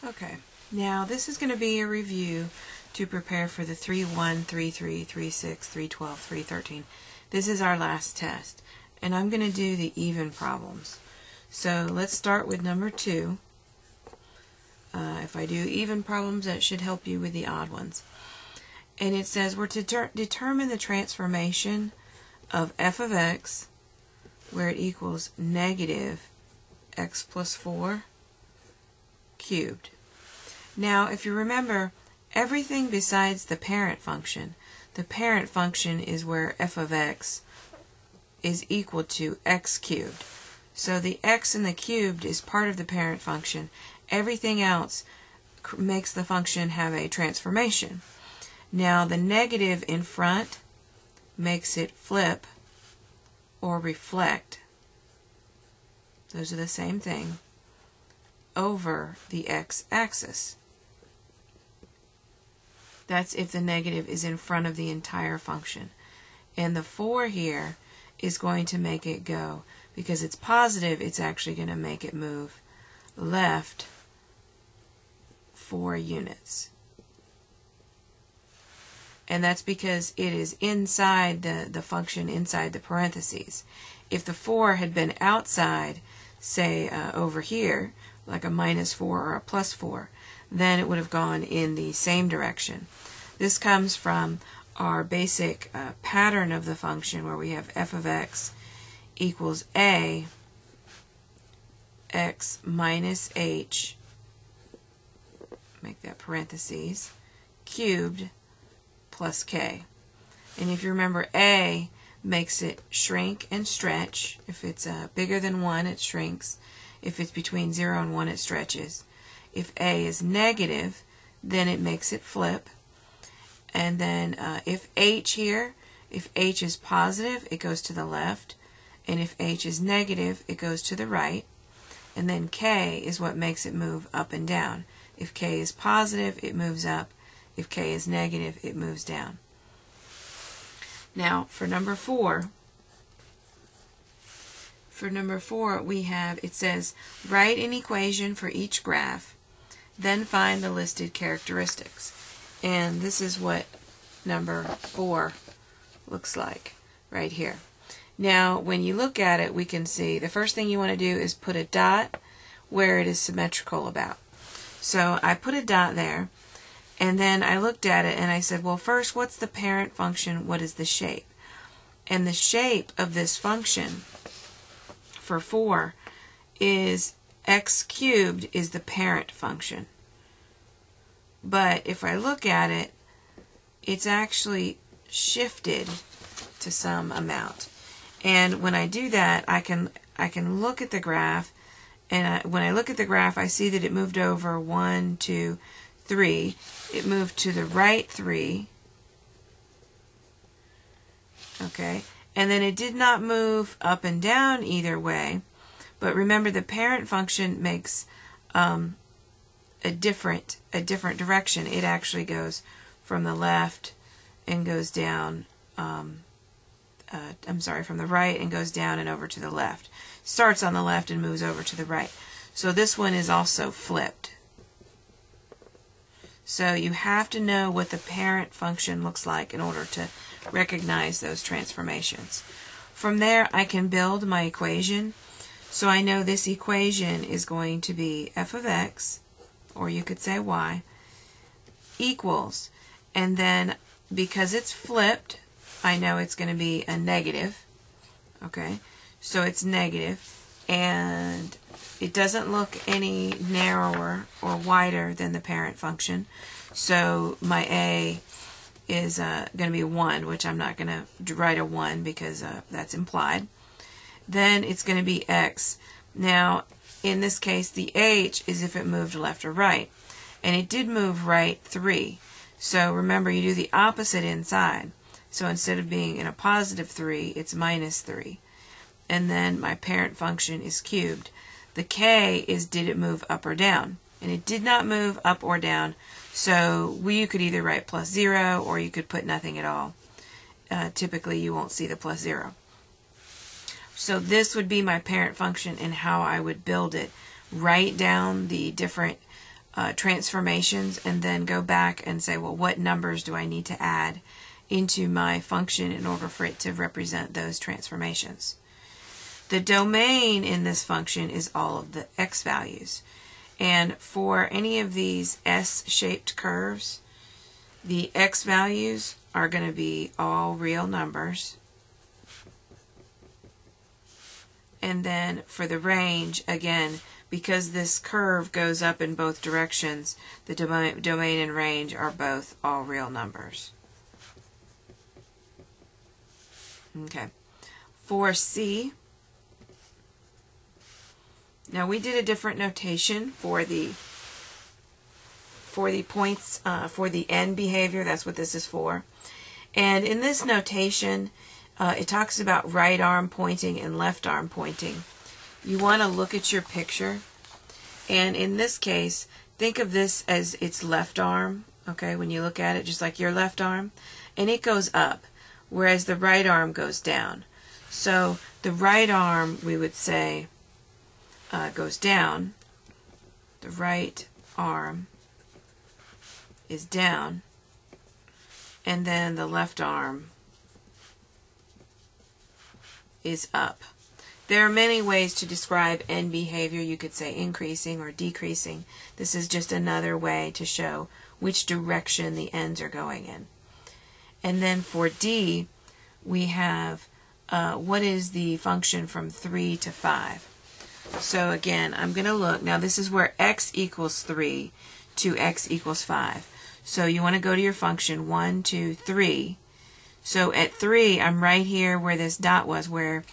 Okay, now this is going to be a review to prepare for the 3-1, 3-3, 3-6, 3-12, 3-13. This is our last test, and I'm going to do the even problems. So let's start with number 2. If I do even problems, that should help you with the odd ones. And it says we're to determine the transformation of f of x where it equals negative x plus 4 cubed. Now, if you remember, everything besides the parent function is where f of x is equal to x cubed. So the x in the cubed is part of the parent function. Everything else makes the function have a transformation. Now, the negative in front makes it flip or reflect. Those are the same thing over the x-axis. That's if the negative is in front of the entire function. And the 4 here is going to make it go. Because it's positive, it's actually going to make it move left 4 units. And that's because it is inside the function, inside the parentheses. If the 4 had been outside, say over here, like a -4 or a +4, then it would have gone in the same direction. This comes from our basic pattern of the function where we have f of x equals a x minus h, make that parentheses, cubed plus k. And if you remember, a makes it shrink and stretch. If it's bigger than 1, it shrinks. If it's between 0 and 1, it stretches. If a is negative, then it makes it flip. And then if h is positive, it goes to the left. And if h is negative, it goes to the right. And then k is what makes it move up and down. If k is positive, it moves up. If k is negative, it moves down. Now, for number 4, we have, it says, write an equation for each graph, then find the listed characteristics. And this is what number 4 looks like right here. Now, when you look at it, we can see the first thing you want to do is put a dot where it is symmetrical about. So I put a dot there, and then I looked at it and I said, well, first, what's the parent function? What is the shape? And the shape of this function for 4 is x cubed is the parent function. But if I look at it, it's actually shifted to some amount. And when I do that, I can look at the graph, and when I look at the graph, I see that it moved over 1, 2, 3. It moved to the right 3. Okay, and then it did not move up and down either way. But remember, the parent function makes a different direction. It actually goes from the left and goes down. From the right and goes down and over to the left. Starts on the left and moves over to the right. So this one is also flipped. So you have to know what the parent function looks like in order to recognize those transformations. From there, I can build my equation. So I know this equation is going to be f of x, or you could say y, equals, and then because it's flipped, I know it's going to be a negative. Okay, so it's negative, and it doesn't look any narrower or wider than the parent function. So my a is going to be 1, which I'm not going to write a 1 because that's implied. Then it's going to be x. Now, in this case, the h is if it moved left or right. And it did move right 3. So remember, you do the opposite inside. So instead of being in a positive 3, it's -3. And then my parent function is cubed. The k is did it move up or down. And it did not move up or down. So you could either write +0 or you could put nothing at all. Typically, you won't see the +0. So this would be my parent function and how I would build it. Write down the different transformations and then go back and say, well, what numbers do I need to add into my function in order for it to represent those transformations. The domain in this function is all of the x values. And for any of these S-shaped curves, the x values are going to be all real numbers. And then for the range, again, because this curve goes up in both directions, the domain and range are both all real numbers. Okay. For C, now we did a different notation for the points, for the end behavior. That's what this is for. And in this notation, it talks about right arm pointing and left arm pointing. You want to look at your picture, and in this case, think of this as its left arm, okay, when you look at it, just like your left arm, and it goes up, whereas the right arm goes down. So the right arm, we would say, goes down. The right arm is down, and then the left arm is up. There are many ways to describe end behavior. You could say increasing or decreasing. This is just another way to show which direction the ends are going in. And then for D, we have what is the function from 3 to 5. So again, I'm going to look. Now this is where x equals 3 to x equals 5. So you want to go to your function 1, 2, 3. So at 3, I'm right here where this dot was, where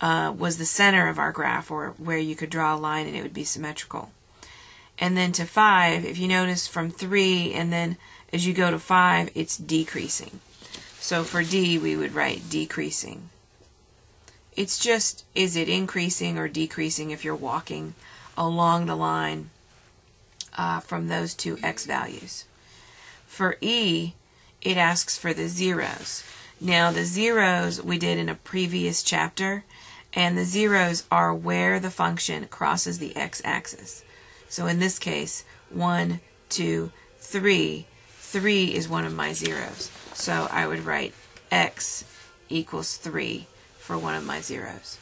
was the center of our graph, or where you could draw a line and it would be symmetrical. And then to 5, if you notice from 3 and then as you go to 5, it's decreasing. So for D, we would write decreasing. It's just, is it increasing or decreasing if you're walking along the line from those two x values. For E, it asks for the zeros. Now the zeros we did in a previous chapter, and the zeros are where the function crosses the x-axis. So in this case, 1, 2, 3. 3 is one of my zeros. So I would write x equals 3 for one of my zeros.